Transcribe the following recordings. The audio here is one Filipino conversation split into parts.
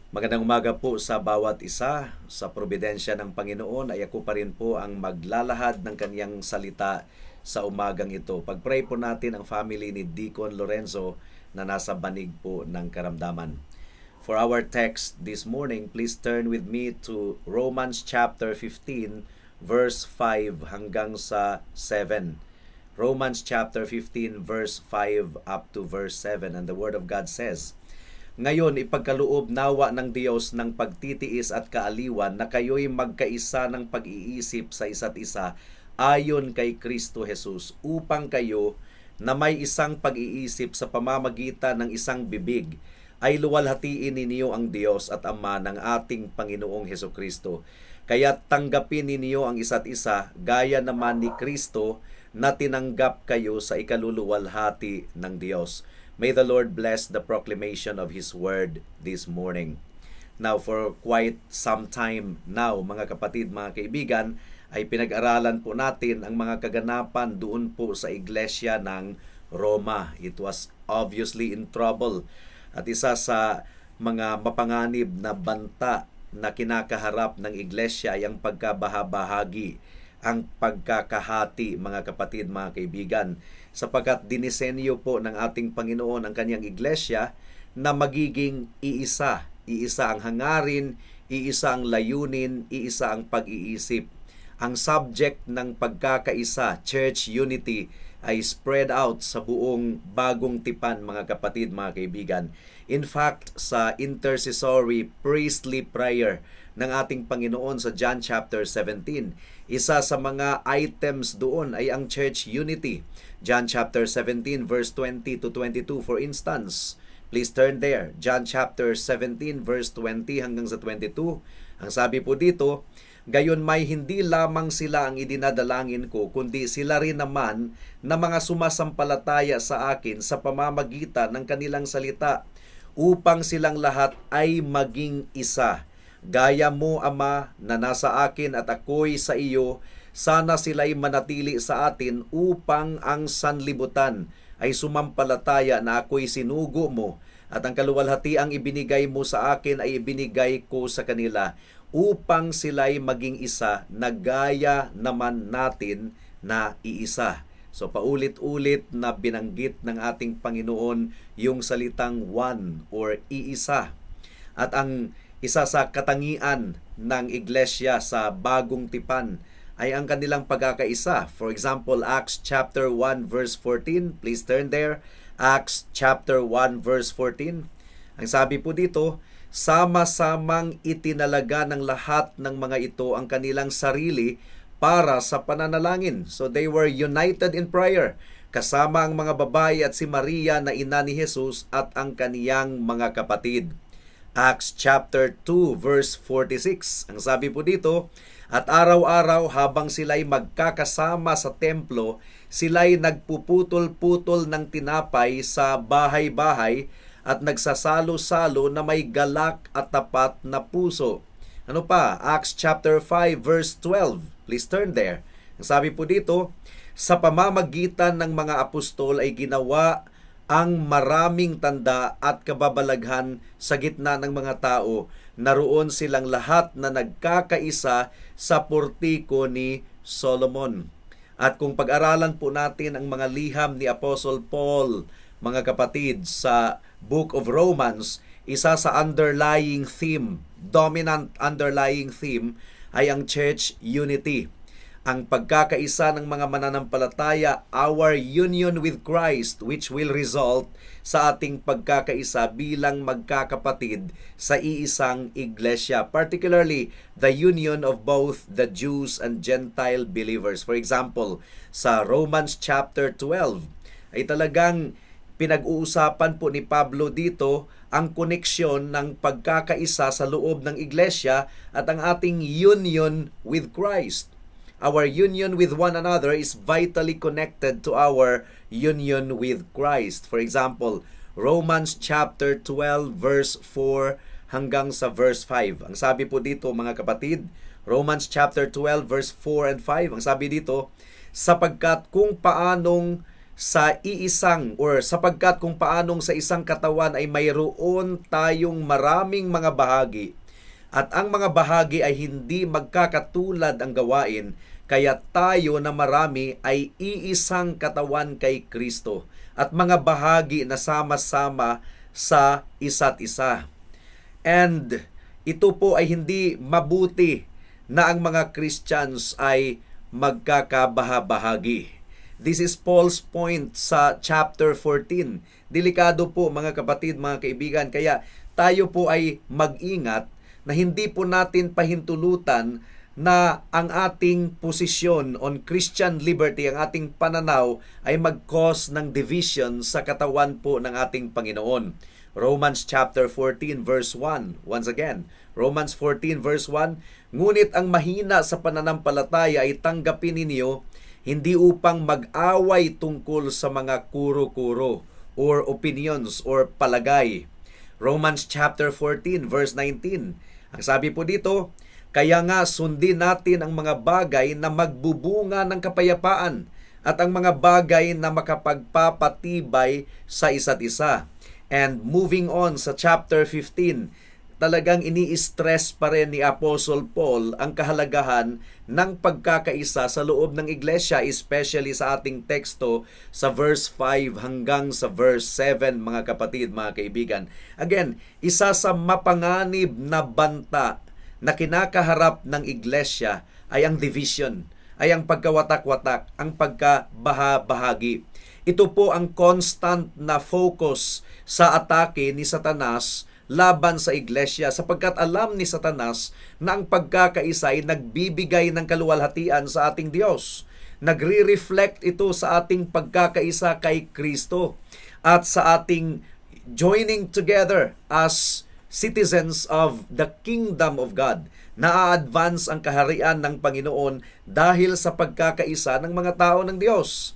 Magandang umaga po sa bawat isa. Sa probidensya ng Panginoon ay ako pa rin po ang maglalahad ng kaniyang salita sa umagang ito. Pag-pray po natin ang family ni Deacon Lorenzo na nasa banig po ng karamdaman. For our text this morning, please turn with me to Romans chapter 15 verse 5 hanggang sa 7. Romans chapter 15 verse 5 up to verse 7, and the Word of God says, "Ngayon, ipagkaloob nawa ng Diyos ng pagtitiis at kaaliwan na kayo'y magkaisa ng pag-iisip sa isa't isa ayon kay Kristo Jesus, upang kayo na may isang pag-iisip sa pamamagitan ng isang bibig ay luwalhatiin ninyo ang Diyos at Ama ng ating Panginoong Hesukristo. Kaya tanggapin ninyo ang isa't isa gaya naman ni Kristo na tinanggap kayo sa ikaluluwalhati ng Diyos." May the Lord bless the proclamation of His Word this morning. Now, for quite some time now, mga kapatid, mga kaibigan, ay pinag-aralan po natin ang mga kaganapan doon po sa iglesia ng Roma. It was obviously in trouble. At isa sa mga mapanganib na banta na kinakaharap ng iglesia ay ang pagkabahabahagi, ang pagkakahati, mga kapatid, mga kaibigan, sapagkat dinisenyo po ng ating Panginoon ang kanyang iglesia na magiging iisa. Iisa ang hangarin, iisa ang layunin, iisa ang pag-iisip. Ang subject ng pagkakaisa, church unity, ay spread out sa buong bagong tipan, mga kapatid, mga kaibigan. In fact, sa intercessory priestly prayer ng ating Panginoon sa John chapter 17, isa sa mga items doon ay ang church unity. John chapter 17 verse 20 to 22, for instance. Please turn there. John chapter 17 verse 20 hanggang sa 22. Ang sabi po dito, "Gayon may hindi lamang sila ang idinadalangin ko, kundi sila rin naman na mga sumasampalataya sa akin sa pamamagitan ng kanilang salita, upang silang lahat ay maging isa. Gaya mo, Ama, na nasa akin at ako'y sa iyo, sana sila'y manatili sa atin upang ang sanlibutan ay sumampalataya na ako'y sinugo mo, at ang kaluwalhatiang ibinigay mo sa akin ay ibinigay ko sa kanila, upang sila'y maging isa na gaya naman natin na iisa." So paulit-ulit na binanggit ng ating Panginoon yung salitang one or iisa. At ang isa sa katangian ng iglesia sa bagong tipan ay ang kanilang pagkakaisa. For example, Acts chapter 1 verse 14. Please turn there. Acts chapter 1 verse 14. Ang sabi po dito, "Sama-samang itinalaga ng lahat ng mga ito ang kanilang sarili para sa pananalangin." So they were united in prayer, kasama ang mga babae at si Maria na ina ni Jesus at ang kaniyang mga kapatid. Acts chapter 2 verse 46. Ang sabi po dito, "At araw-araw habang sila'y magkakasama sa templo, sila'y nagpuputol-putol ng tinapay sa bahay-bahay at nagsasalo-salo na may galak at tapat na puso." Ano pa? Acts chapter 5 verse 12. Please turn there. Ang sabi po dito, "Sa pamamagitan ng mga apostol ay ginawa ang maraming tanda at kababalaghan sa gitna ng mga tao. Naroon silang lahat na nagkakaisa sa portiko ni Solomon." At kung pag-aralan po natin ang mga liham ni Apostle Paul, mga kapatid, sa Book of Romans, isa sa underlying theme, dominant underlying theme, ay ang church unity. Ang pagkakaisa ng mga mananampalataya, our union with Christ, which will result sa ating pagkakaisa bilang magkakapatid sa iisang iglesia. Particularly, the union of both the Jews and Gentile believers. For example, sa Romans chapter 12, ay talagang pinag-uusapan po ni Pablo dito ang koneksyon ng pagkakaisa sa loob ng iglesia at ang ating union with Christ. Our union with one another is vitally connected to our union with Christ. For example, Romans chapter 12 verse 4 hanggang sa verse 5. Ang sabi po dito, mga kapatid, Romans chapter 12 verse 4 and 5. Ang sabi dito, "Sapagkat kung paanong sa iisang or sapagkat kung paanong sa isang katawan ay mayroon tayong maraming mga bahagi at ang mga bahagi ay hindi magkakatulad ang gawain, kaya tayo na marami ay iisang katawan kay Kristo at mga bahagi na sama-sama sa isa't isa. And ito po ay hindi mabuti na ang mga Christians ay magkakabahabahagi. This is Paul's point sa chapter 14. Delikado po mga kapatid, mga kaibigan, kaya tayo po ay mag-ingat na hindi po natin pahintulutan na ang ating posisyon on Christian liberty, ang ating pananaw ay mag-cause ng division sa katawan po ng ating Panginoon. Romans chapter 14 verse 1. Once again, Romans 14 verse 1, ngunit ang mahina sa pananampalataya ay tanggapin ninyo, hindi upang mag-away tungkol sa mga kuro-kuro or opinions or palagay. Romans chapter 14 verse 19. Ang sabi po dito, kaya nga sundin natin ang mga bagay na magbubunga ng kapayapaan at ang mga bagay na makapagpapatibay sa isa't isa. And moving on sa chapter 15, talagang ini-stress pa rin ni Apostle Paul ang kahalagahan ng pagkakaisa sa loob ng iglesia, especially sa ating teksto sa verse 5 hanggang sa verse 7, mga kapatid, mga kaibigan. Again, isa sa mapanganib na banta na kinakaharap ng iglesia ay ang division, ay ang pagkawatak-watak, ang pagkabahabahagi. Ito po ang constant na focus sa atake ni Satanas laban sa iglesia, sapagkat alam ni Satanas na ang pagkakaisa ay nagbibigay ng kaluwalhatian sa ating Diyos. Nagre-reflect ito sa ating pagkakaisa kay Kristo at sa ating joining together as citizens of the kingdom of God. Na-advance ang kaharian ng Panginoon dahil sa pagkakaisa ng mga tao ng Diyos.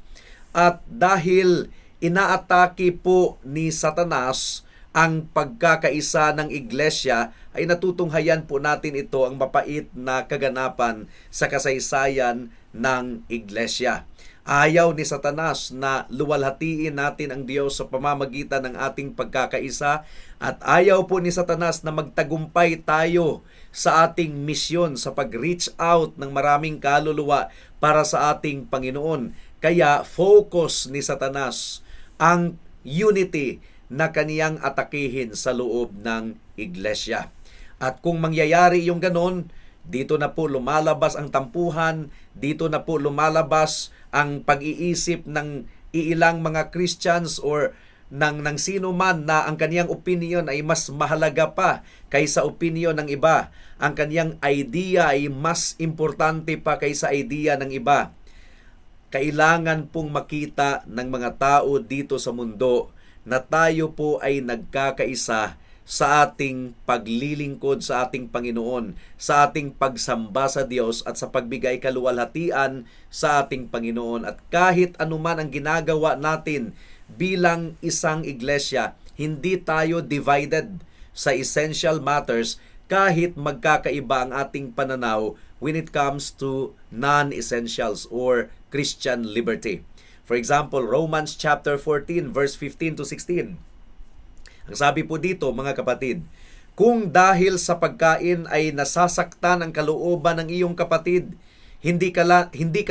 At dahil inaatake po ni Satanas ang pagkakaisa ng iglesia, ay natutunghayan po natin ito ang mapait na kaganapan sa kasaysayan ng iglesia. Ayaw ni Satanas na luwalhatiin natin ang Diyos sa pamamagitan ng ating pagkakaisa, at ayaw po ni Satanas na magtagumpay tayo sa ating misyon sa pag-reach out ng maraming kaluluwa para sa ating Panginoon. Kaya focus ni Satanas ang unity na kaniyang atakihin sa loob ng iglesia. At kung mangyayari yung ganon, dito na po lumalabas ang tampuhan, dito na po lumalabas ang pag-iisip ng iilang mga Christians or ng sino man na ang kaniyang opinion ay mas mahalaga pa kaysa opinion ng iba. Ang kaniyang idea ay mas importante pa kaysa idea ng iba. Kailangan pong makita ng mga tao dito sa mundo na tayo po ay nagkakaisa sa ating paglilingkod sa ating Panginoon, sa ating pagsamba sa Diyos at sa pagbigay kaluwalhatian sa ating Panginoon. At kahit anuman ang ginagawa natin bilang isang iglesia, hindi tayo divided sa essential matters kahit magkakaiba ang ating pananaw when it comes to non-essentials or Christian liberty. For example, Romans chapter 14 verse 15 to 16. Ang sabi po dito, mga kapatid, kung dahil sa pagkain ay nasasaktan ang kalooban ng iyong kapatid, hindi ka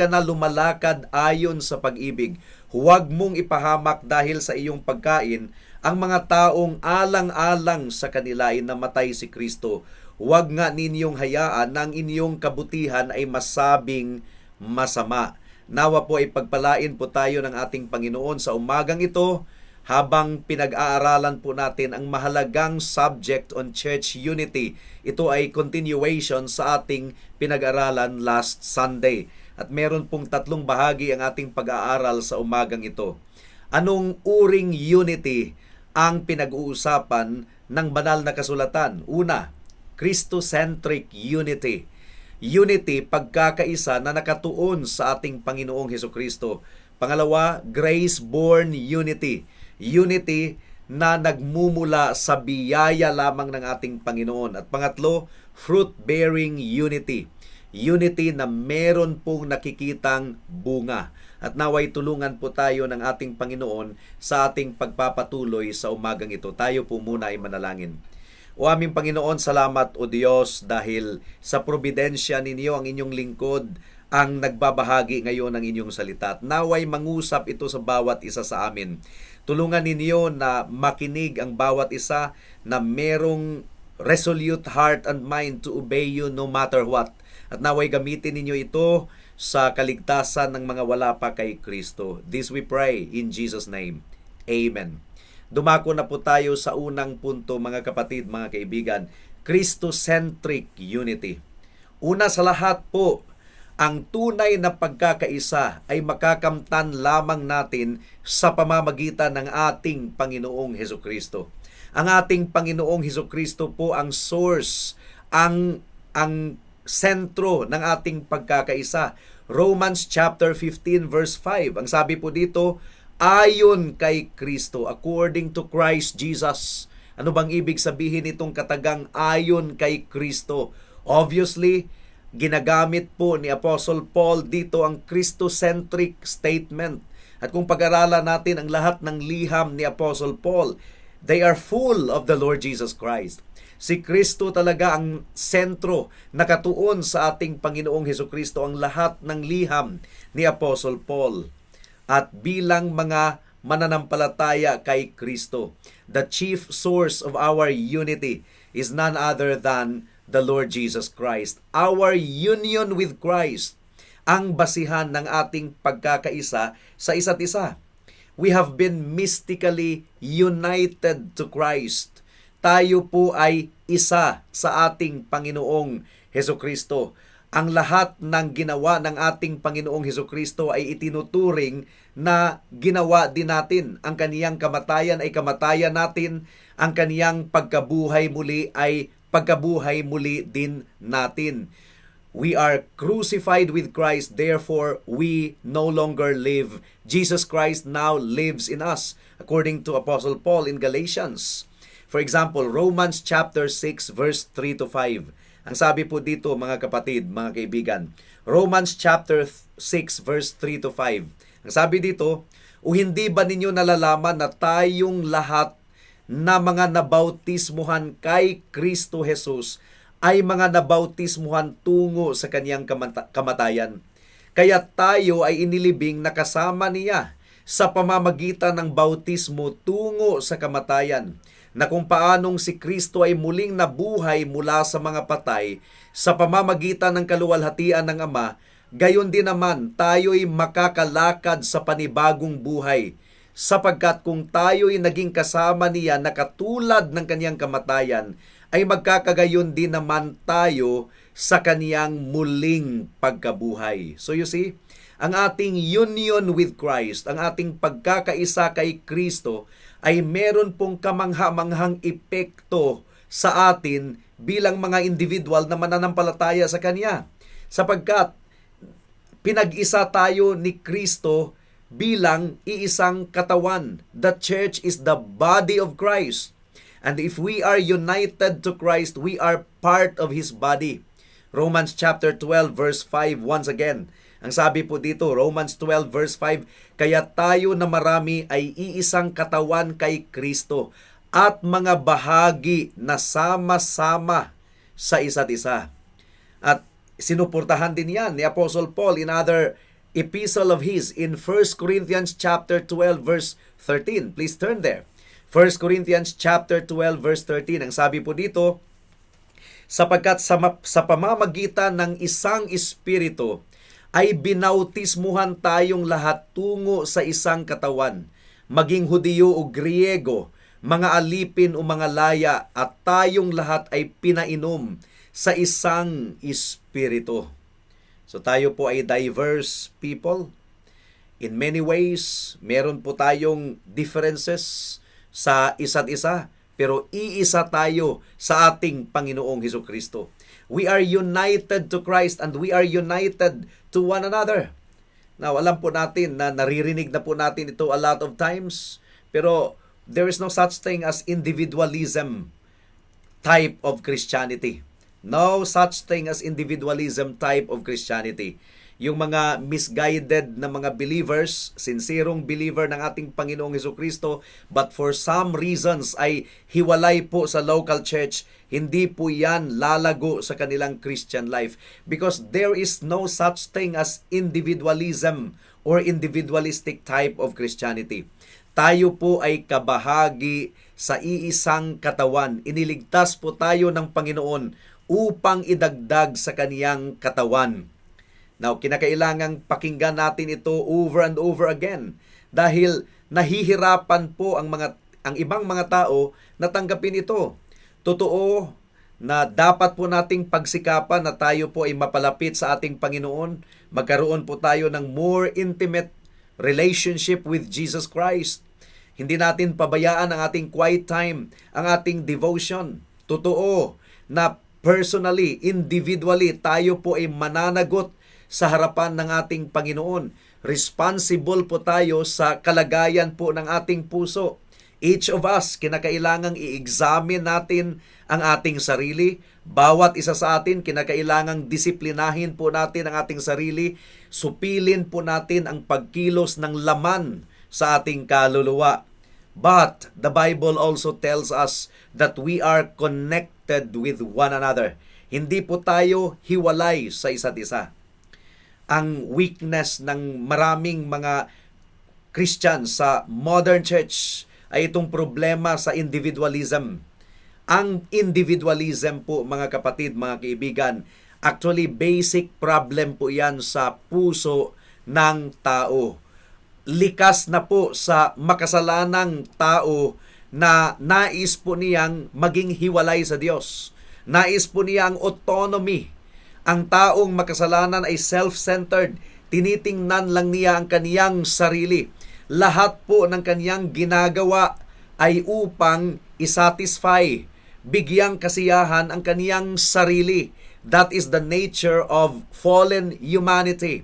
na lumalakad ayon sa pag-ibig. Huwag mong ipahamak dahil sa iyong pagkain ang mga taong alang-alang sa kanila ay namatay si Kristo. Huwag nga ninyong hayaan na ang inyong kabutihan ay masabing masama. Nawa po ay pagpalain po tayo ng ating Panginoon sa umagang ito habang pinag-aaralan po natin ang mahalagang subject on church unity. Ito ay continuation sa ating pinag-aralan last Sunday. At meron pong 3 bahagi ang ating pag-aaral sa umagang ito. Anong uring unity ang pinag-uusapan ng banal na kasulatan? Una, Christocentric unity. Unity, pagkakaisa na nakatuon sa ating Panginoong Hesukristo. Pangalawa, grace-born unity. Unity na nagmumula sa biyaya lamang ng ating Panginoon. At pangatlo, fruit-bearing unity. unity na meron pong nakikitang bunga. At naway tulungan po tayo ng ating Panginoon sa ating pagpapatuloy sa umagang ito. Tayo po muna ay manalangin. O aming Panginoon, salamat o Diyos dahil sa probidensya ninyo ang inyong lingkod ang nagbabahagi ngayon ng inyong salita. At naway mangusap ito sa bawat isa sa amin. Tulungan ninyo na makinig ang bawat isa na merong resolute heart and mind to obey you no matter what. At naway gamitin ninyo ito sa kaligtasan ng mga wala pa kay Kristo. This we pray in Jesus' name. Amen. Dumako na po tayo sa unang punto, mga kapatid, mga kaibigan. Christocentric unity. Una sa lahat po, ang tunay na pagkakaisa ay makakamtan lamang natin sa pamamagitan ng ating Panginoong Hesukristo. Ang ating Panginoong Hesukristo po ang source, ang sentro ng ating pagkakaisa. Romans chapter 15 verse 5. Ang sabi po dito, ayon kay Kristo, according to Christ Jesus. Ano bang ibig sabihin itong katagang ayon kay Kristo? Obviously, ginagamit po ni Apostle Paul dito ang Christocentric statement. At kung pag-aralan natin ang lahat ng liham ni Apostle Paul, they are full of the Lord Jesus Christ. Si Kristo talaga ang sentro, nakatuon sa ating Panginoong Hesukristo ang lahat ng liham ni Apostle Paul. At bilang mga mananampalataya kay Kristo, the chief source of our unity is none other than the Lord Jesus Christ. Our union with Christ ang basihan ng ating pagkakaisa sa isa't isa. We have been mystically united to Christ. Tayo po ay isa sa ating Panginoong Hesukristo. Ang lahat ng ginawa ng ating Panginoong Hesukristo ay itinuturing na ginawa din natin. Ang kaniyang kamatayan ay kamatayan natin. Ang kaniyang pagkabuhay muli ay pagkabuhay muli din natin. We are crucified with Christ, therefore we no longer live. Jesus Christ now lives in us, according to Apostle Paul in Galatians. For example, Romans chapter 6 verse 3 to 5. Ang sabi po dito, mga kapatid, mga kaibigan, Romans chapter 6 verse 3 to 5. Ang sabi dito, o hindi ba ninyo nalalaman na tayong lahat na mga nabautismuhan kay Kristo Jesus ay mga nabautismuhan tungo sa kaniyang kamatayan. Kaya tayo ay inilibing na kasama niya sa pamamagitan ng bautismo tungo sa kamatayan, na kung paanong si Kristo ay muling nabuhay mula sa mga patay sa pamamagitan ng kaluwalhatian ng Ama, gayon din naman tayo'y makakalakad sa panibagong buhay, sapagkat kung tayo'y naging kasama niya na katulad ng kaniyang kamatayan, ay magkakagayon din naman tayo sa kaniyang muling pagkabuhay. So you see, ang ating union with Christ, ang ating pagkakaisa kay Kristo, ay meron pong kamangha-manghang epekto sa atin bilang mga individual na mananampalataya sa Kanya. Sapagkat pinag-isa tayo ni Kristo bilang iisang katawan. The church is the body of Christ. And if we are united to Christ, we are part of His body. Romans chapter 12 verse 5 once again. Ang sabi po dito, Romans 12 verse 5, kaya tayo na marami ay iisang katawan kay Kristo at mga bahagi na sama-sama sa isa't isa. At sinuportahan din yan ni Apostle Paul in other epistle of his in 1 Corinthians chapter 12 verse 13. Please turn there. 1 Corinthians chapter 12 verse 13. Ang sabi po dito, sapagkat sa pamamagitan ng isang espiritu ay binautismuhan tayong lahat tungo sa isang katawan, maging Hudiyo o Griego, mga alipin o mga laya, at tayong lahat ay pinainom sa isang espiritu. So tayo po ay diverse people. In many ways, meron po tayong differences sa isa't isa, pero iisa tayo sa ating Panginoong Hesukristo. We are united to Christ and we are united to one another. Now, alam po natin na naririnig na po natin ito a lot of times, pero there is no such thing as individualism type of Christianity. No such thing as individualism type of Christianity. Yung mga misguided na mga believers, sincerong believer ng ating Panginoong Hesukristo, but for some reasons ay hiwalay po sa local church, hindi po yan lalago sa kanilang Christian life. Because there is no such thing as individualism or individualistic type of Christianity. Tayo po ay kabahagi sa iisang katawan. Iniligtas po tayo ng Panginoon upang idagdag sa kaniyang katawan. Now, kinakailangang pakinggan natin ito over and over again dahil nahihirapan po ang ibang mga tao na tanggapin ito. Totoo na dapat po nating pagsikapan na tayo po ay mapalapit sa ating Panginoon, magkaroon po tayo ng more intimate relationship with Jesus Christ. Hindi natin pabayaan ang ating quiet time, ang ating devotion. Totoo na personally, individually, tayo po ay mananagot sa harapan ng ating Panginoon. Responsible po tayo sa kalagayan po ng ating puso. Each of us, kinakailangang i-examine natin ang ating sarili. Bawat isa sa atin, kinakailangang disiplinahin po natin ang ating sarili. Supilin po natin ang pagkilos ng laman sa ating kaluluwa. But the Bible also tells us that we are connected with one another. Hindi po tayo hiwalay sa isa't isa. Ang weakness ng maraming mga Christians sa modern church ay itong problema sa individualism. Ang individualism po, mga kapatid, mga kaibigan, actually basic problem po yan sa puso ng tao. Likas na po sa makasalanang tao na nais po niyang maging hiwalay sa Diyos. Nais po niya ang autonomy. Ang taong makasalanan ay self-centered. Tinitingnan lang niya ang kaniyang sarili. Lahat po ng kaniyang ginagawa ay upang isatisfy, bigyang kasiyahan ang kaniyang sarili. That is the nature of fallen humanity.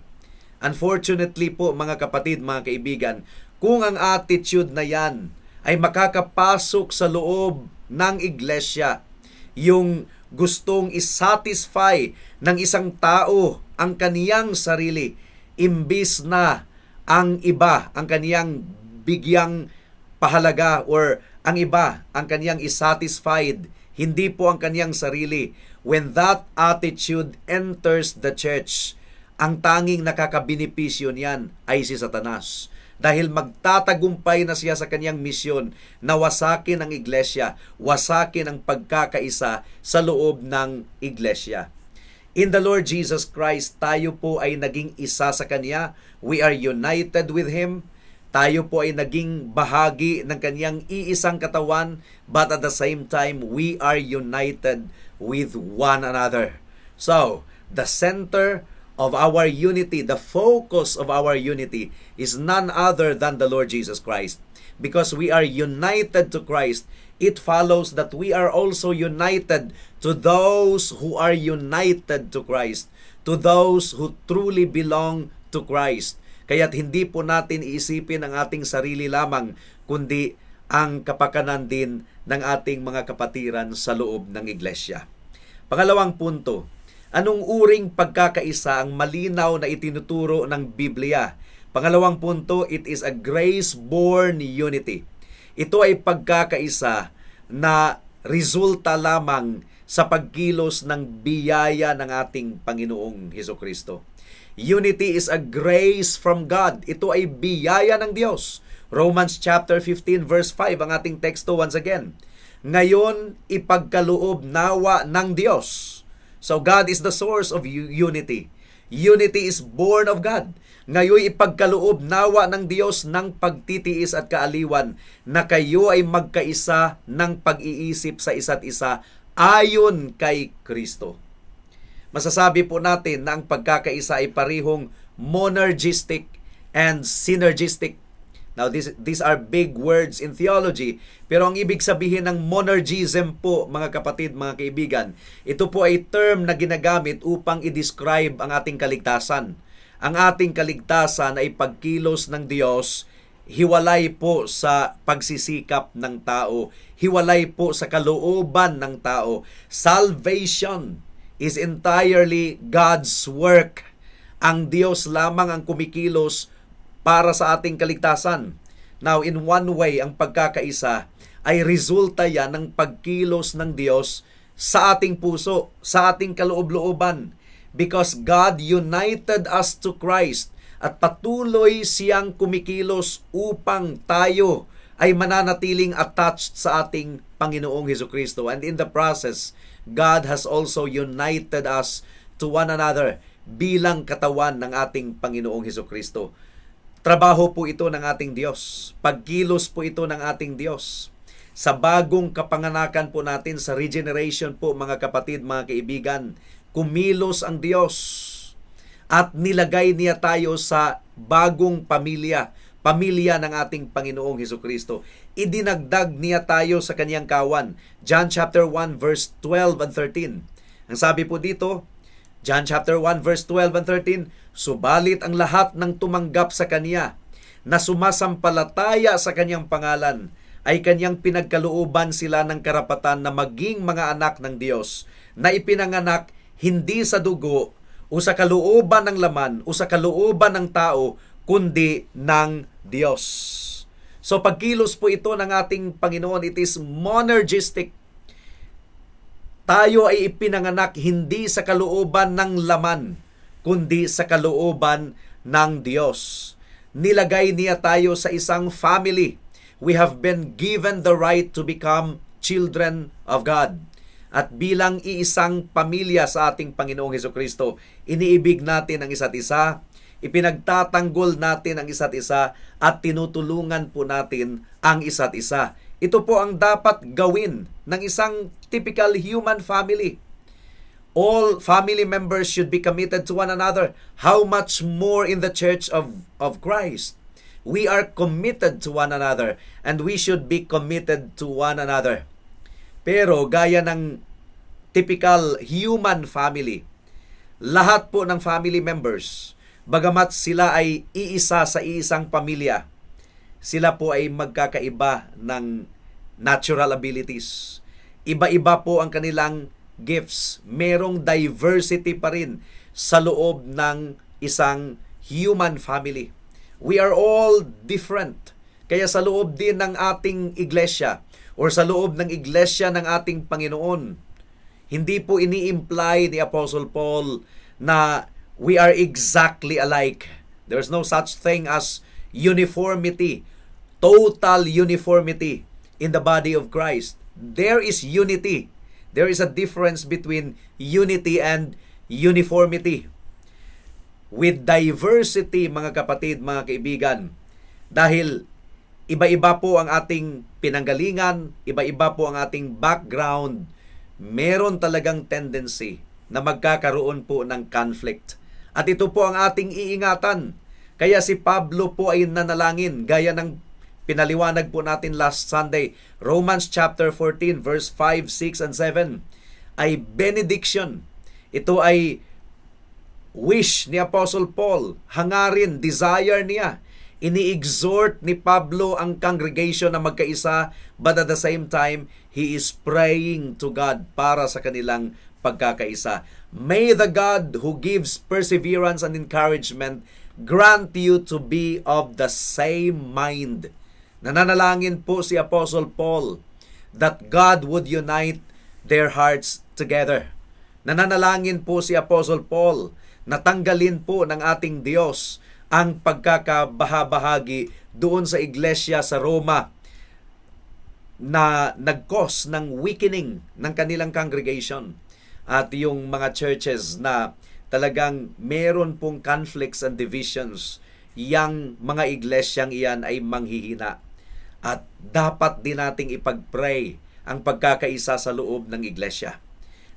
Unfortunately po, mga kapatid, mga kaibigan, kung ang attitude na yan ay makakapasok sa loob ng iglesia, yung gustong isatisfy ng isang tao ang kaniyang sarili, imbis na ang iba ang kaniyang bigyang pahalaga or ang iba ang kaniyang isatisfied, hindi po ang kaniyang sarili. When that attitude enters the church, ang tanging nakakabenepisyo niyan ay si Satanas. Dahil magtatagumpay na siya sa kanyang misyon na wasakin ang iglesia, wasakin ang pagkakaisa sa loob ng iglesia. In the Lord Jesus Christ, tayo po ay naging isa sa Kanya. We are united with Him. Tayo po ay naging bahagi ng Kanyang iisang katawan, but at the same time, we are united with one another. So, the center of our unity, the focus of our unity is none other than the Lord Jesus Christ. Because we are united to Christ, it follows that we are also united to those who are united to Christ, to those who truly belong to Christ. Kaya't hindi po natin iisipin ang ating sarili lamang, kundi ang kapakanan din ng ating mga kapatiran sa loob ng iglesia. Pangalawang punto, anong uring pagkakaisa ang malinaw na itinuturo ng Biblia? Pangalawang punto, it is a grace-born unity. Ito ay pagkakaisa na resulta lamang sa pagkilos ng biyaya ng ating Panginoong Hesukristo. Unity is a grace from God. Ito ay biyaya ng Diyos. Romans chapter 15 verse 5 ang ating teksto once again. Ngayon, ipagkaloob nawa ng Diyos. So God is the source of unity. Unity is born of God. Ngayon ipagkaloob nawa ng Diyos ng pagtitiis at kaaliwan na kayo ay magkaisa ng pag-iisip sa isa't isa ayon kay Kristo. Masasabi po natin na ang pagkakaisa ay parihong monergistic and synergistic. Now, these are big words in theology, pero ang ibig sabihin ng monergism po, mga kapatid, mga kaibigan, ito po ay term na ginagamit upang i-describe ang ating kaligtasan. Ang ating kaligtasan ay pagkilos ng Diyos, hiwalay po sa pagsisikap ng tao, hiwalay po sa kalooban ng tao. Salvation is entirely God's work. Ang Diyos lamang ang kumikilos para sa ating kaligtasan. Now, in one way, ang pagkakaisa ay resulta yan ng pagkilos ng Diyos sa ating puso, sa ating kaloob-looban. Because God united us to Christ at patuloy siyang kumikilos upang tayo ay mananatiling attached sa ating Panginoong Hesukristo. And in the process, God has also united us to one another bilang katawan ng ating Panginoong Hesukristo. Trabaho po ito ng ating Diyos. Pagkilos po ito ng ating Diyos. Sa bagong kapanganakan po natin, sa regeneration po mga kapatid, mga kaibigan, kumilos ang Diyos at nilagay niya tayo sa bagong pamilya ng ating Panginoong Hesukristo. Idinagdag niya tayo sa kanyang kawan. John chapter 1 verse 12 and 13. Ang sabi po dito, John chapter 1 verse 12 and 13, subalit ang lahat ng tumanggap sa kanya na sumasampalataya sa kanyang pangalan ay kanyang pinagkalooban sila ng karapatan na maging mga anak ng Diyos, na ipinanganak hindi sa dugo o sa kalooban ng laman o sa kalooban ng tao, kundi ng Diyos. So pagkilos po ito ng ating Panginoon, it is monergistic. Tayo ay ipinanganak hindi sa kalooban ng laman, kundi sa kalooban ng Diyos. Nilagay niya tayo sa isang family. We have been given the right to become children of God. At bilang iisang pamilya sa ating Panginoong Hesukristo, iniibig natin ang isa't isa, ipinagtatanggol natin ang isa't isa, at tinutulungan po natin ang isa't isa. Ito po ang dapat gawin ng isang typical human family. All family members should be committed to one another. How much more in the Church of Christ? We are committed to one another and we should be committed to one another. Pero gaya ng typical human family, lahat po ng family members, bagamat sila ay iisa sa iisang pamilya, sila po ay magkakaiba ng natural abilities. Iba-iba po ang kanilang gifts. Merong diversity pa rin sa loob ng isang human family. We are all different. Kaya sa loob din ng ating iglesia or sa loob ng iglesia ng ating Panginoon, hindi po ini-imply ni Apostle Paul na we are exactly alike. There's no such thing as uniformity, total uniformity in the body of Christ. There is unity. There is a difference between unity and uniformity. With diversity, mga kapatid, mga kaibigan, dahil iba-iba po ang ating pinanggalingan, iba-iba po ang ating background, meron talagang tendency na magkakaroon po ng conflict. At ito po ang ating iingatan. Kaya si Pablo po ay nanalangin, gaya ng pinaliwanag po natin last Sunday, Romans chapter 14 verse 5, 6, and 7, ay benediction. Ito ay wish ni Apostle Paul, hangarin, desire niya. Ini-exhort ni Pablo ang congregation na magkaisa, but at the same time, he is praying to God para sa kanilang pagkakaisa. May the God who gives perseverance and encouragement grant you to be of the same mind. Nananalangin po si Apostle Paul that God would unite their hearts together. Nananalangin po si Apostle Paul na tanggalin po ng ating Diyos ang pagkakabahabahagi doon sa iglesia sa Roma na nag-cause ng weakening ng kanilang congregation. At yung mga churches na talagang meron pong conflicts and divisions, yang mga iglesyang iyan ay manghihina. At dapat din nating ipag-pray ang pagkakaisa sa loob ng iglesia.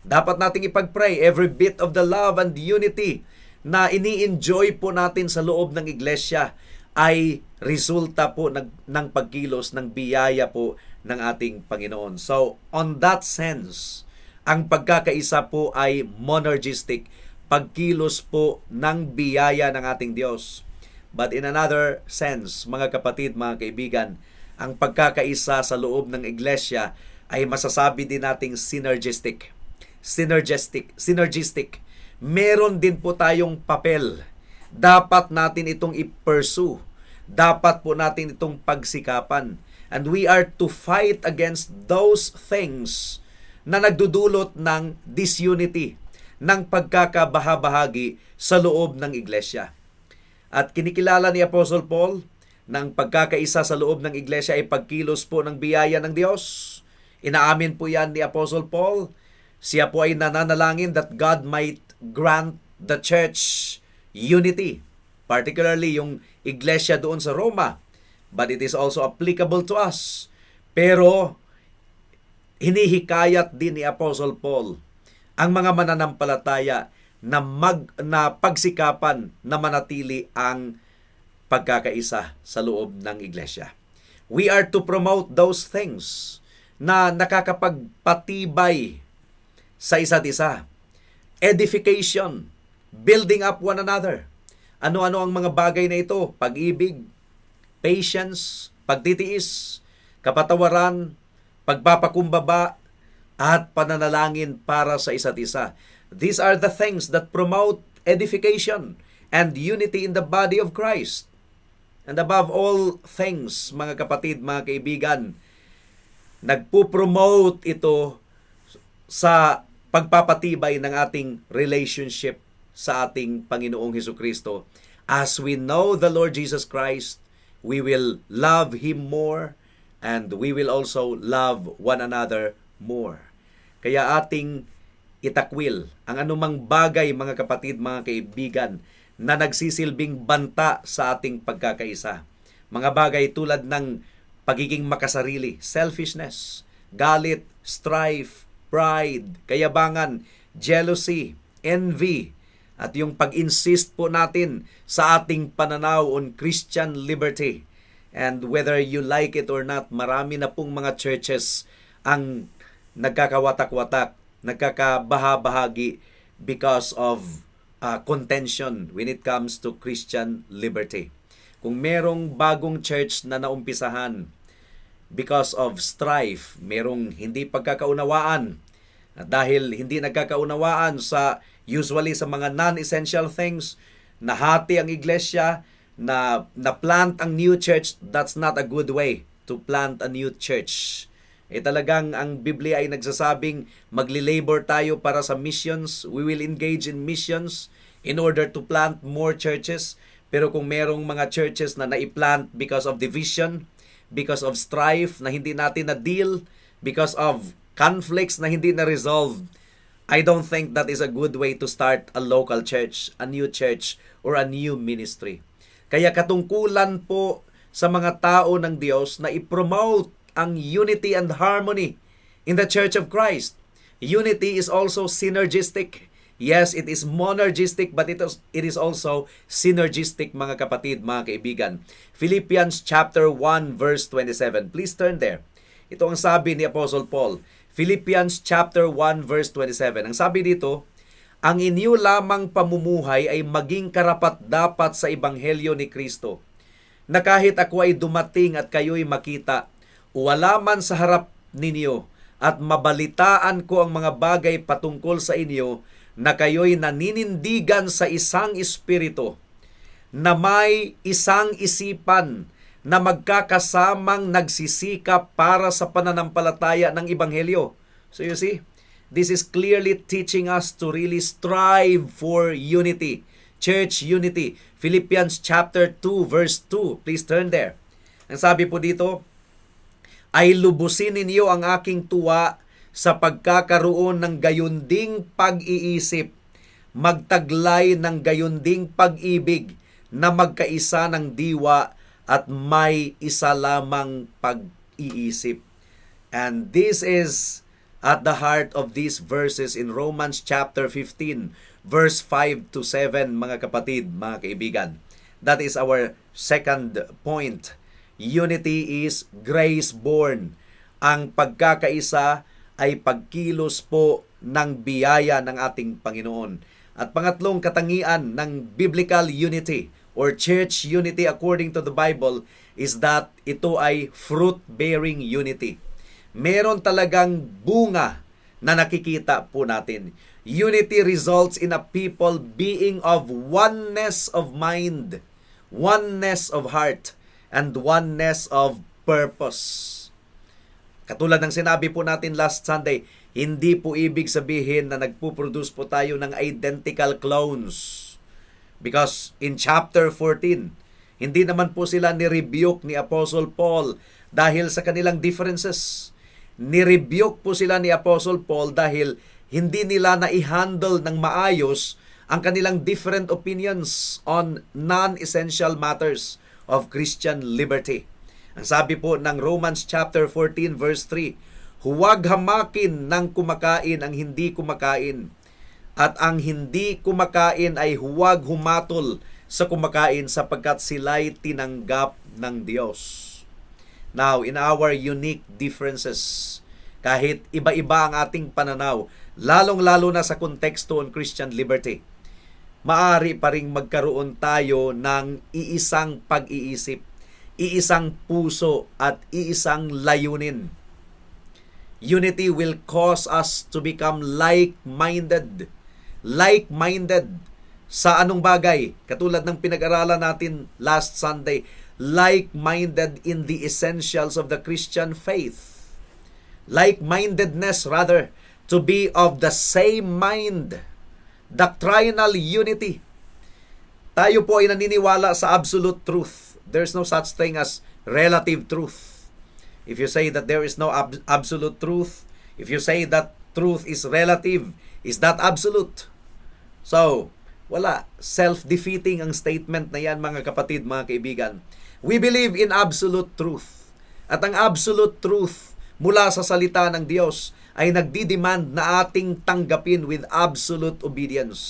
Dapat nating ipag-pray every bit of the love and unity na ini-enjoy po natin sa loob ng iglesia ay resulta po ng pagkilos ng biyaya po ng ating Panginoon. So, on that sense, ang pagkakaisa po ay monergistic, pagkilos po ng biyaya ng ating Diyos. But in another sense, mga kapatid, mga kaibigan, ang pagkakaisa sa loob ng iglesia ay masasabi din nating synergistic. synergistic. Meron din po tayong papel. Dapat natin itong i-pursue. Dapat po natin itong pagsikapan. And we are to fight against those things na nagdudulot ng disunity, ng pagkakabahabahagi sa loob ng iglesia. At kinikilala ni Apostle Paul ng pagkakaisa sa loob ng iglesia ay pagkilos po ng biyaya ng Diyos. Inaamin po yan ni Apostle Paul. Siya po ay nananalangin that God might grant the church unity, particularly yung iglesia doon sa Roma. But it is also applicable to us. Pero hinihikayat din ni Apostle Paul ang mga mananampalataya na pagsikapan na manatili ang pagkakaisa sa loob ng iglesia. We are to promote those things na nakakapagpatibay sa isa't isa. Edification, building up one another. Ano-ano ang mga bagay na ito? Pag-ibig, patience, pagtitiis, kapatawaran, pagpapakumbaba, at pananalangin para sa isa't isa. These are the things that promote edification and unity in the body of Christ. And above all things, mga kapatid, mga kaibigan, nagpo-promote ito sa pagpapatibay ng ating relationship sa ating Panginoong Hesukristo. As we know the Lord Jesus Christ, we will love Him more and we will also love one another more. Kaya ating itakwil ang anumang bagay, mga kapatid, mga kaibigan, na nagsisilbing banta sa ating pagkakaisa. Mga bagay tulad ng pagiging makasarili, selfishness, galit, strife, pride, kayabangan, jealousy, envy, at yung pag-insist po natin sa ating pananaw on Christian liberty. And whether you like it or not, marami na pong mga churches ang nagkakawatak-watak, nagkakabahabahagi because of contention when it comes to Christian liberty. Kung merong bagong church na naumpisahan because of strife, merong hindi pagkakaunawaan, at dahil hindi nagkakaunawaan usually sa mga non-essential things, nahati ang iglesia, na plant ang new church, that's not a good way to plant a new church. Talagang ang Biblia ay nagsasabing magli-labor tayo para sa missions. We will engage in missions in order to plant more churches. Pero kung merong mga churches na naiplant because of division, because of strife na hindi natin na-deal, because of conflicts na hindi na-resolve, I don't think that is a good way to start a local church, a new church, or a new ministry. Kaya katungkulan po sa mga tao ng Diyos na i-promote ang unity and harmony in the Church of Christ. Unity is also synergistic. Yes, it is monergistic, but it is also synergistic, mga kapatid, mga kaibigan. Philippians chapter 1 verse 27. Please turn there. Ito ang sabi ni Apostle Paul. Philippians chapter 1 verse 27. Ang sabi dito, ang inyo lamang pamumuhay ay maging karapat-dapat sa ebanghelyo ni Kristo, na kahit ako ay dumating at kayo'y makita, wala man sa harap ninyo at mabalitaan ko ang mga bagay patungkol sa inyo, na kayo'y naninindigan sa isang espiritu, na may isang isipan, na magkakasamang nagsisikap para sa pananampalataya ng ebanghelyo. So you see, this is clearly teaching us to really strive for unity, church unity. Philippians chapter 2 verse 2. Please turn there. Ang sabi po dito, ay lubusin ninyo ang aking tuwa sa pagkakaroon ng gayunding pag-iisip, magtaglay ng gayunding pag-ibig, na magkaisa ng diwa at may isa lamang pag-iisip. And this is at the heart of these verses in Romans chapter 15, verse 5 to 7, mga kapatid, mga kaibigan. That is our second point. Unity is grace-born. Ang pagkakaisa ay pagkilos po ng biyaya ng ating Panginoon. At pangatlong katangian ng biblical unity or church unity according to the Bible is that ito ay fruit-bearing unity. Meron talagang bunga na nakikita po natin. Unity results in a people being of oneness of mind, oneness of heart, and oneness of purpose. Katulad ng sinabi po natin last Sunday, hindi po ibig sabihin na nagpuproduce po tayo ng identical clones. Because in chapter 14, hindi naman po sila ni-rebuke ni Apostle Paul dahil sa kanilang differences. Ni-rebuke po sila ni Apostle Paul dahil hindi nila na-handle ng maayos ang kanilang different opinions on non-essential matters of Christian liberty. Ang sabi po ng Romans chapter 14 verse 3, huwag hamakin ng kumakain ang hindi kumakain, at ang hindi kumakain ay huwag humatol sa kumakain sapagkat sila'y tinanggap ng Diyos. Now, in our unique differences, kahit iba-iba ang ating pananaw, lalong-lalo na sa konteksto on Christian liberty, maaari pa ring magkaroon tayo ng iisang pag-iisip, iisang puso at iisang layunin. Unity will cause us to become like-minded. Like-minded sa anong bagay? Katulad ng pinag-aralan natin last Sunday, like-minded in the essentials of the Christian faith. Like-mindedness rather, to be of the same mind. Doctrinal unity. Tayo po ay naniniwala sa absolute truth. There's no such thing as relative truth. If you say that there is no absolute truth, if you say that truth is relative, is that absolute? So, wala. Self-defeating ang statement na yan, mga kapatid, mga kaibigan. We believe in absolute truth. At ang absolute truth mula sa salita ng Diyos ay nagdidemand na ating tanggapin with absolute obedience.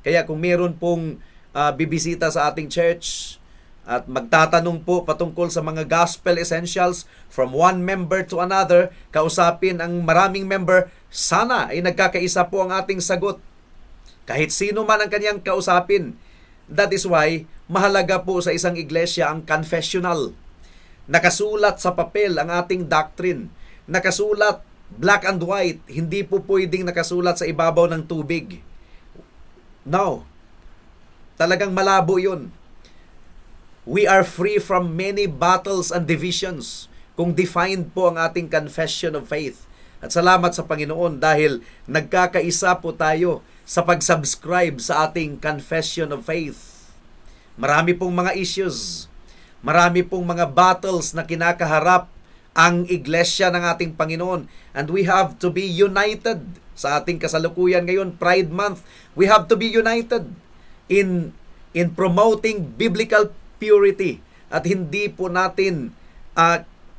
Kaya kung meron pong bibisita sa ating church at magtatanong po patungkol sa mga gospel essentials from one member to another, kausapin ang maraming member, sana ay nagkakaisa po ang ating sagot. Kahit sino man ang kanyang kausapin. That is why mahalaga po sa isang iglesia ang confessional. Nakasulat sa papel ang ating doctrine. Nakasulat black and white. Hindi po pwedeng nakasulat sa ibabaw ng tubig. No. Talagang malabo yun. We are free from many battles and divisions kung defined po ang ating confession of faith. At salamat sa Panginoon dahil nagkakaisa po tayo sa pag-subscribe sa ating confession of faith. Marami pong mga issues, marami pong mga battles na kinakaharap ang iglesia ng ating Panginoon, and we have to be united. Sa ating kasalukuyan ngayon, Pride Month, we have to be united in promoting biblical purity, at hindi po natin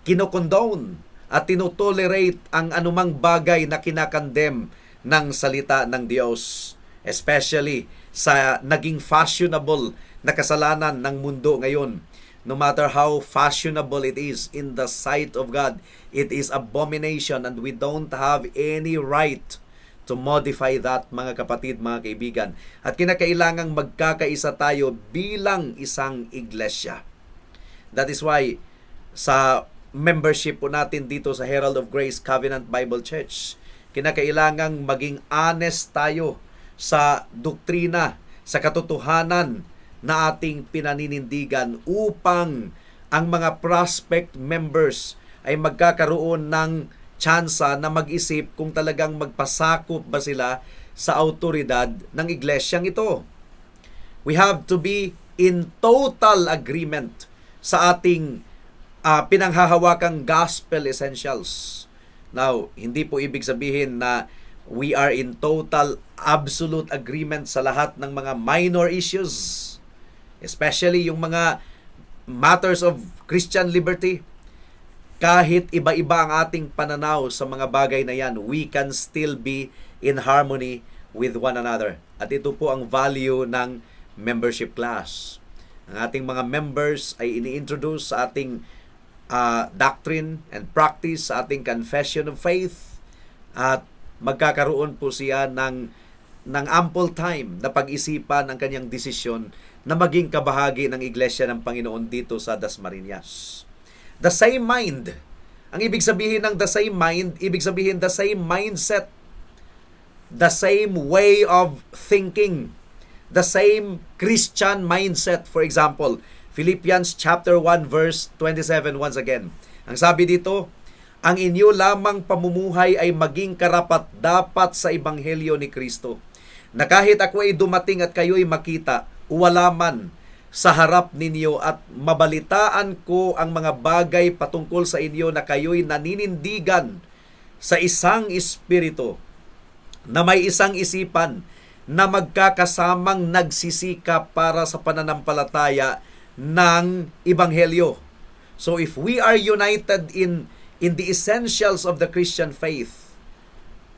kinokondone at tinotolerate ang anumang bagay na kinakandem ng salita ng Diyos, especially sa naging fashionable na kasalanan ng mundo ngayon. No matter how fashionable it is in the sight of God, it is abomination, and we don't have any right to modify that, mga kapatid, mga kaibigan. At kinakailangang magkakaisa tayo bilang isang iglesia. That is why sa membership po natin dito sa Herald of Grace Covenant Bible Church, kinakailangang maging honest tayo sa doktrina, sa katotohanan na ating pinaninindigan upang ang mga prospect members ay magkakaroon ng tsansa na mag-isip kung talagang magpasakop ba sila sa autoridad ng iglesyang ito. We have to be in total agreement sa ating pinanghahawakang gospel essentials. Now, hindi po ibig sabihin na we are in total, absolute agreement sa lahat ng mga minor issues, especially yung mga matters of Christian liberty. Kahit iba-iba ang ating pananaw sa mga bagay na yan, we can still be in harmony with one another. At ito po ang value ng membership class. Ang ating mga members ay ini-introduce sa ating doctrine and practice, sa ating confession of faith, at magkakaroon po siya ng ample time na pag-isipan ang kanyang desisyon na maging kabahagi ng Iglesia ng Panginoon dito sa Dasmariñas. The same mind. Ang ibig sabihin ng the same mind, ibig sabihin the same mindset, the same way of thinking, the same Christian mindset. For example, Philippians chapter 1 verse 27 once again. Ang sabi dito, ang inyo lamang pamumuhay ay maging karapat-dapat sa ebanghelyo ni Kristo, na kahit ako ay dumating at kayo'y makita, wala man sa harap ninyo at mabalitaan ko ang mga bagay patungkol sa inyo na kayo'y naninindigan sa isang espiritu, na may isang isipan, na magkakasamang nagsisikap para sa pananampalataya ng ebanghelyo. So if we are united in the essentials of the Christian faith,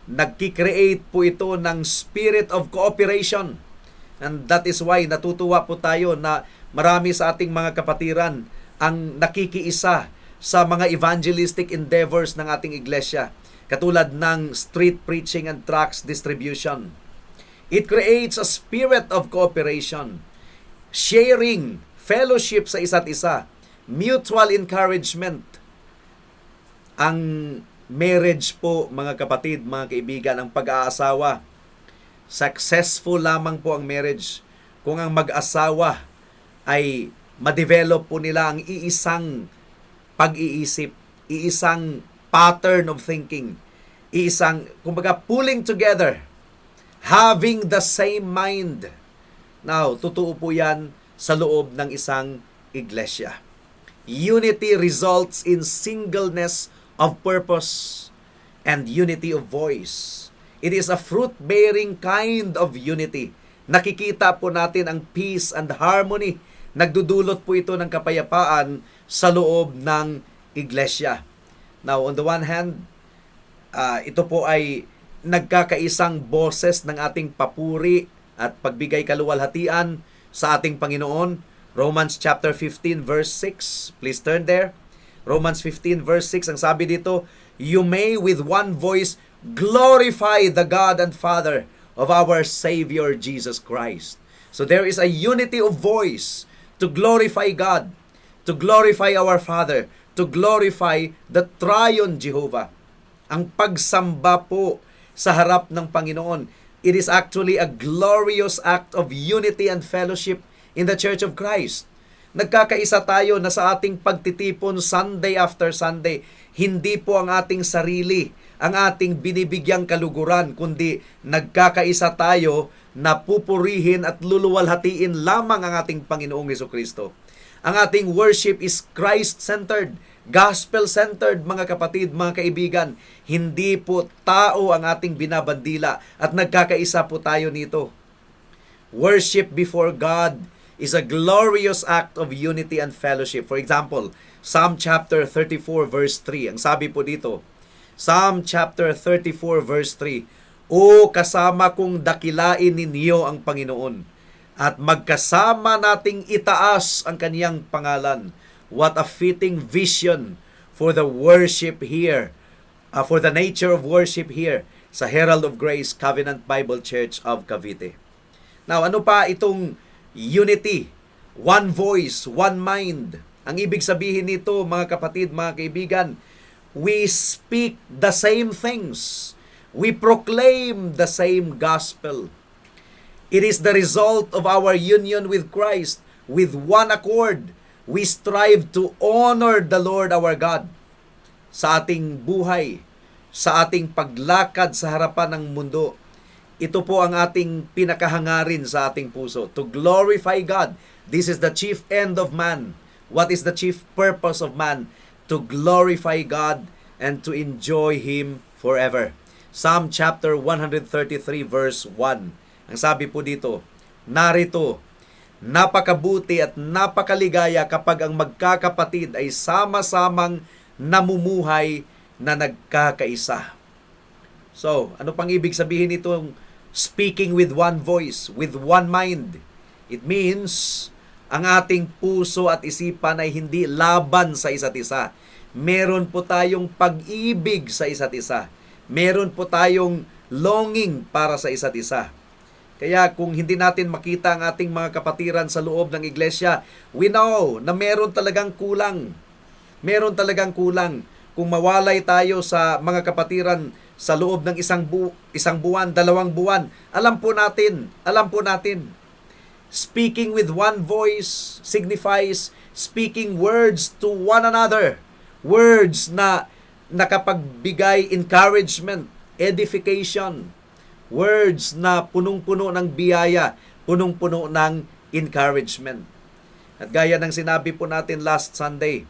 nagki-create po ito ng spirit of cooperation. And that is why natutuwa po tayo na marami sa ating mga kapatiran ang nakikiisa sa mga evangelistic endeavors ng ating iglesia, katulad ng street preaching and tracts distribution. It creates a spirit of cooperation, sharing, fellowship sa isa't isa, mutual encouragement. Ang marriage po, mga kapatid, mga kaibigan, ang pag-aasawa, successful lamang po ang marriage kung ang mag-asawa ay ma-develop po nila ang iisang pag-iisip, iisang pattern of thinking, iisang, kumbaga, pulling together, having the same mind. Now, totoo po yan sa loob ng isang iglesia. Unity results in singleness of purpose and unity of voice. It is a fruit-bearing kind of unity. Nakikita po natin ang peace and harmony. Nagdudulot po ito ng kapayapaan sa loob ng iglesia. Now, on the one hand, ito po ay nagkakaisang boses ng ating papuri at pagbigay kaluwalhatian sa ating Panginoon. Romans chapter 15 verse 6. Please turn there. Romans 15 verse 6, ang sabi dito, you may with one voice glorify the God and Father of our Savior Jesus Christ. So there is a unity of voice to glorify God, to glorify our Father, to glorify the Triune Jehovah. Ang pagsamba po sa harap ng Panginoon, it is actually a glorious act of unity and fellowship in the Church of Christ. Nagkakaisa tayo na sa ating pagtitipon Sunday after Sunday. Hindi po ang ating sarili ang ating binibigyang kaluguran, kundi nagkakaisa tayo na pupurihin at luluwalhatiin lamang ang ating Panginoong Hesukristo. Ang ating worship is Christ-centered, gospel-centered, mga kapatid, mga kaibigan. Hindi po tao ang ating binabandila at nagkakaisa po tayo nito. Worship before God is a glorious act of unity and fellowship. For example, Psalm chapter 34 verse 3. Ang sabi po dito, Psalm chapter 34 verse 3, O kasama kong dakilain ninyo ang Panginoon, at magkasama nating itaas ang kaniyang pangalan. What a fitting vision for the worship here, for the nature of worship here sa Herald of Grace Covenant Bible Church of Cavite. Now, ano pa itong unity? One voice, one mind. Ang ibig sabihin nito, mga kapatid, mga kaibigan, we speak the same things. We proclaim the same gospel. It is the result of our union with Christ. With one accord, we strive to honor the Lord our God sa ating buhay, sa ating paglakad sa harapan ng mundo. Ito po ang ating pinakahangarin sa ating puso, to glorify God. This is the chief end of man. What is the chief purpose of man? To glorify God and to enjoy Him forever. Psalm chapter 133 verse 1. Ang sabi po dito, narito, napakabuti at napakaligaya kapag ang magkakapatid ay sama-samang namumuhay na nagkakaisa. So, ano pang ibig sabihin nitong speaking with one voice, with one mind? It means ang ating puso at isipan ay hindi laban sa isa't isa. Meron po tayong pag-ibig sa isa't isa. Meron po tayong longing para sa isa't isa. Kaya kung hindi natin makita ang ating mga kapatiran sa loob ng iglesia, we know na meron talagang kulang. Meron talagang kulang. kung mawalay tayo sa mga kapatiran sa loob ng isang buwan, 2 buwan, alam po natin, speaking with one voice signifies speaking words to one another. Words na nakapagbigay encouragement, edification. Words na punong-puno ng biyaya, punong-puno ng encouragement. At gaya ng sinabi po natin last Sunday,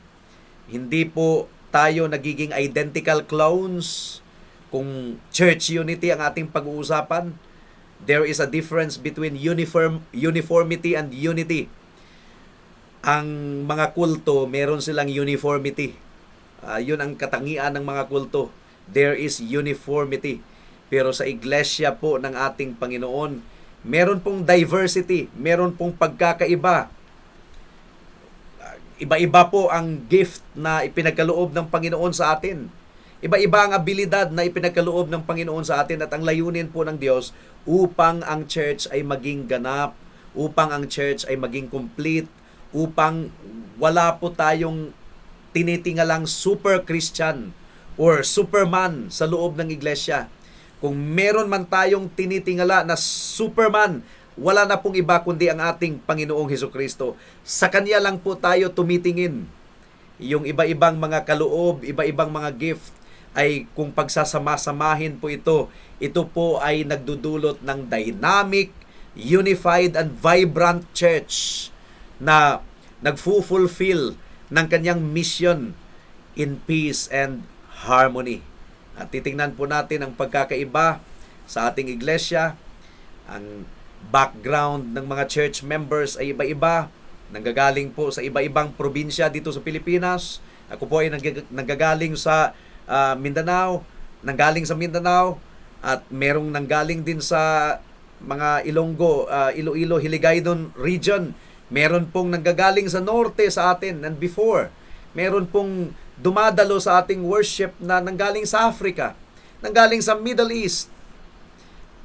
hindi po tayo nagiging identical clones. Kung church unity ang ating pag-uusapan, there is a difference between uniformity and unity. Ang mga kulto, meron silang uniformity. Yun ang katangian ng mga kulto. There is uniformity. Pero sa iglesia po ng ating Panginoon, meron pong diversity, meron pong pagkakaiba. Iba-iba po ang gift na ipinagkaloob ng Panginoon sa atin. Iba-iba ang abilidad na ipinagkaloob ng Panginoon sa atin, at ang layunin po ng Diyos upang ang church ay maging ganap, upang ang church ay maging complete, upang wala po tayong tinitingalang super Christian or superman sa loob ng iglesia. Kung meron man tayong tinitingala na superman, wala na pong iba kundi ang ating Panginoong Hesukristo. Sa Kanya lang po tayo tumitingin. Yung iba-ibang mga kaloob, iba-ibang mga gift, ay kung pagsasama-samahin po ito po ay nagdudulot ng dynamic, unified, and vibrant church na nagfulfill ng kanyang mission in peace and harmony. At titingnan po natin ang pagkakaiba sa ating iglesia. Ang background ng mga church members ay iba-iba. Nanggagaling po sa iba-ibang probinsya dito sa Pilipinas. Ako po ay nanggagaling sa Mindanao, nanggaling sa Mindanao, at merong nanggaling din sa mga Ilonggo, Iloilo, Hiligaynon region. Meron pong nanggagaling sa norte sa atin and before. Meron pong dumadalo sa ating worship na nanggaling sa Africa, nanggaling sa Middle East.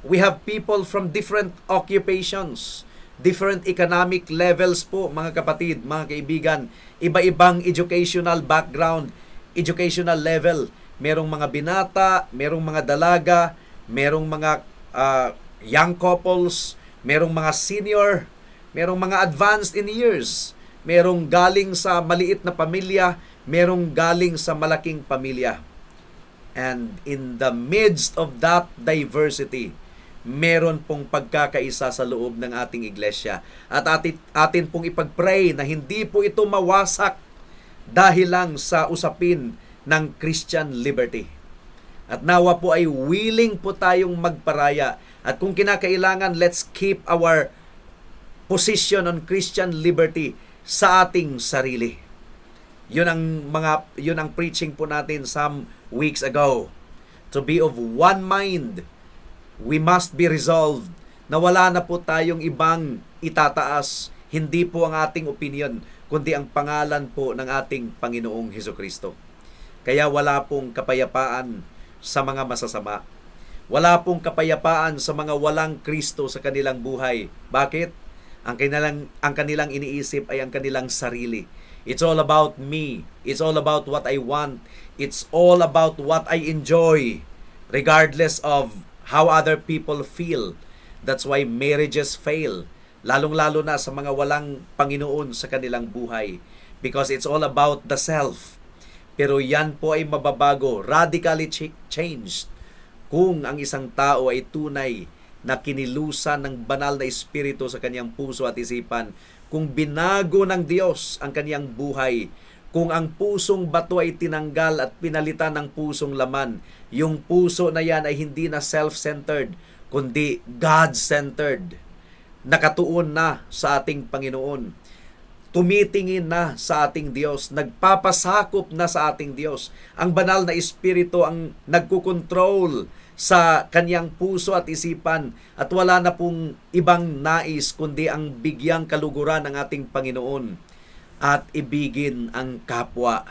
We have people from different occupations, different economic levels po, mga kapatid, mga kaibigan. Iba-ibang educational background, educational level. Merong mga binata, merong mga dalaga, merong mga young couples, merong mga senior, merong mga advanced in years, merong galing sa maliit na pamilya, merong galing sa malaking pamilya. And in the midst of that diversity, meron pong pagkakaisa sa loob ng ating iglesia. At atin pong ipag-pray na hindi po ito mawasak dahil lang sa usapin ng Christian liberty. At nawa po ay willing po tayong magparaya. At kung kinakailangan, let's keep our position on Christian liberty sa ating sarili. Yun ang preaching po natin some weeks ago. To be of one mind. We must be resolved na wala na po tayong ibang itataas. Hindi po ang ating opinion, kundi ang pangalan po ng ating Panginoong Hesukristo. Kaya wala pong kapayapaan sa mga masasama. Wala pong kapayapaan sa mga walang Kristo sa kanilang buhay. Bakit? Ang kanilang iniisip ay ang kanilang sarili. It's all about me. It's all about what I want. It's all about what I enjoy, regardless of how other people feel. That's why marriages fail. Lalong-lalo na sa mga walang Panginoon sa kanilang buhay. Because it's all about the self. Pero yan po ay mababago, radically changed, kung ang isang tao ay tunay na kinilusan ng banal na espiritu sa kanyang puso at isipan. Kung binago ng Diyos ang kanyang buhay, kung ang pusong bato ay tinanggal at pinalitan ng pusong laman, yung puso na yan ay hindi na self-centered, kundi God-centered. Nakatuon na sa ating Panginoon. Tumitingin na sa ating Diyos. Nagpapasakop na sa ating Diyos. Ang banal na espiritu ang nagkukontrol sa kanyang puso at isipan, at wala na pong ibang nais kundi ang bigyang kaluguran ng ating Panginoon at ibigin ang kapwa.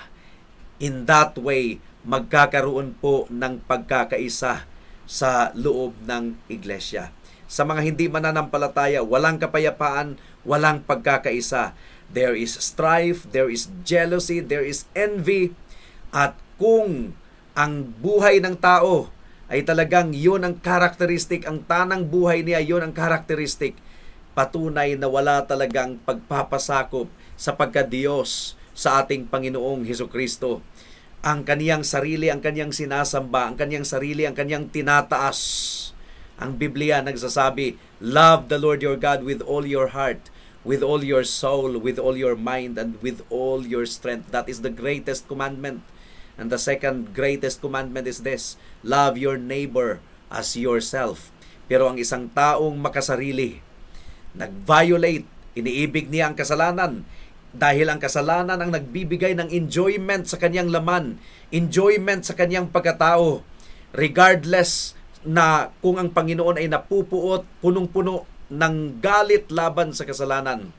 In that way, magkakaroon po ng pagkakaisa sa loob ng iglesia. Sa mga hindi mananampalataya, walang kapayapaan, walang pagkakaisa. There is strife, there is jealousy, there is envy, at kung ang buhay ng tao ay talagang yun ang karakteristik, ang tanang buhay niya, yun ang karakteristik, patunay na wala talagang pagpapasakop sa pagka-Diyos sa ating Panginoong Hesukristo. Ang kaniyang sarili, ang kaniyang sinasamba, ang kaniyang sarili, ang kaniyang tinataas. Ang Biblia nagsasabi, love the Lord your God with all your heart, with all your soul, with all your mind, and with all your strength. That is the greatest commandment. And the second greatest commandment is this, love your neighbor as yourself. Pero ang isang taong makasarili, nag-violate, iniibig niya ang kasalanan, dahil ang kasalanan ang nagbibigay ng enjoyment sa kanyang laman, enjoyment sa kanyang pagkatao, regardless na kung ang Panginoon ay napupuot, punong-puno ng galit laban sa kasalanan.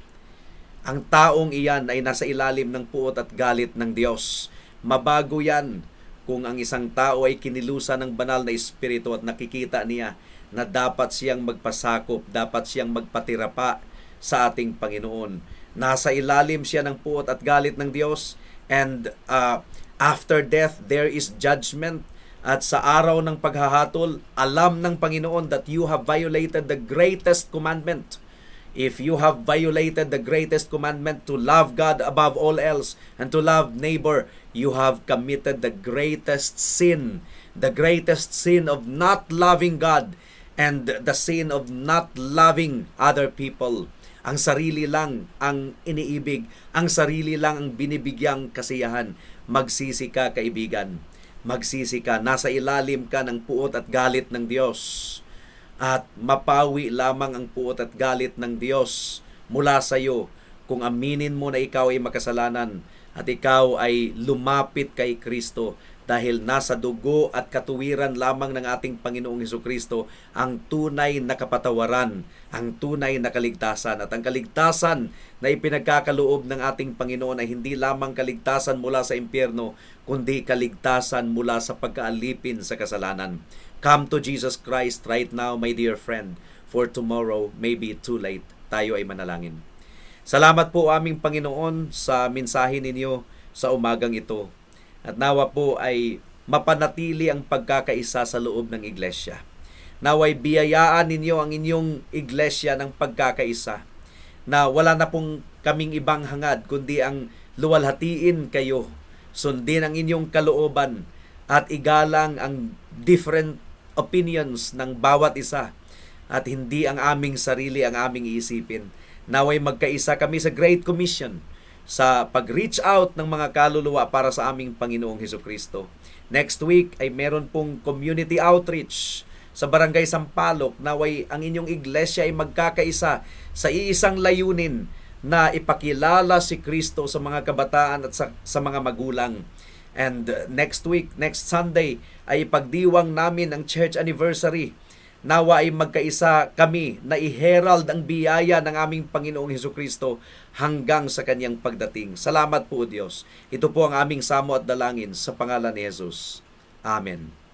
Ang taong iyan ay nasa ilalim ng puot at galit ng Diyos. Mabago yan kung ang isang tao ay kinilusan ng banal na espiritu at nakikita niya na dapat siyang magpasakop, dapat siyang magpatirapa sa ating Panginoon. Nasa ilalim siya ng puot at galit ng Diyos, and after death there is judgment. At sa araw ng paghahatol, alam ng Panginoon that you have violated the greatest commandment. If you have violated the greatest commandment to love God above all else and to love neighbor, you have committed the greatest sin. The greatest sin of not loving God and the sin of not loving other people. Ang sarili lang ang iniibig, ang sarili lang ang binibigyang kasiyahan. Magsisi ka, kaibigan. Magsisi ka, nasa ilalim ka ng puot at galit ng Diyos. At mapawi lamang ang puot at galit ng Diyos mula sa iyo kung aminin mo na ikaw ay makasalanan at ikaw ay lumapit kay Kristo, dahil nasa dugo at katuwiran lamang ng ating Panginoong Hesukristo ang tunay na kapatawaran, ang tunay na kaligtasan. At ang kaligtasan na ipinagkakaloob ng ating Panginoon ay hindi lamang kaligtasan mula sa impyerno, kundi kaligtasan mula sa pagkaalipin sa kasalanan. Come to Jesus Christ right now, my dear friend, for tomorrow may be too late. Tayo ay manalangin. Salamat po aming Panginoon sa mensahe ninyo sa umagang ito. At nawa po ay mapanatili ang pagkakaisa sa loob ng iglesia. Naway biyayaan ninyo ang inyong iglesia ng pagkakaisa, na wala na pong kaming ibang hangad kundi ang luwalhatiin kayo, sundin ang inyong kalooban at igalang ang different opinions ng bawat isa, at hindi ang aming sarili ang aming iisipin. Naway magkaisa kami sa Great Commission sa pag-reach out ng mga kaluluwa para sa aming Panginoong Hesukristo. Next week ay meron pong community outreach sa Barangay Sampaloc. Naway ang inyong iglesia ay magkakaisa sa iisang layunin na ipakilala si Kristo sa mga kabataan at sa mga magulang. And next week, next Sunday, ay ipagdiwang namin ang church anniversary. Nawa ay magkaisa kami na i-herald ang biyaya ng aming Panginoong Hesukristo hanggang sa kanyang pagdating. Salamat po, Diyos. Ito po ang aming samo at dalangin sa pangalan ni Jesus. Amen.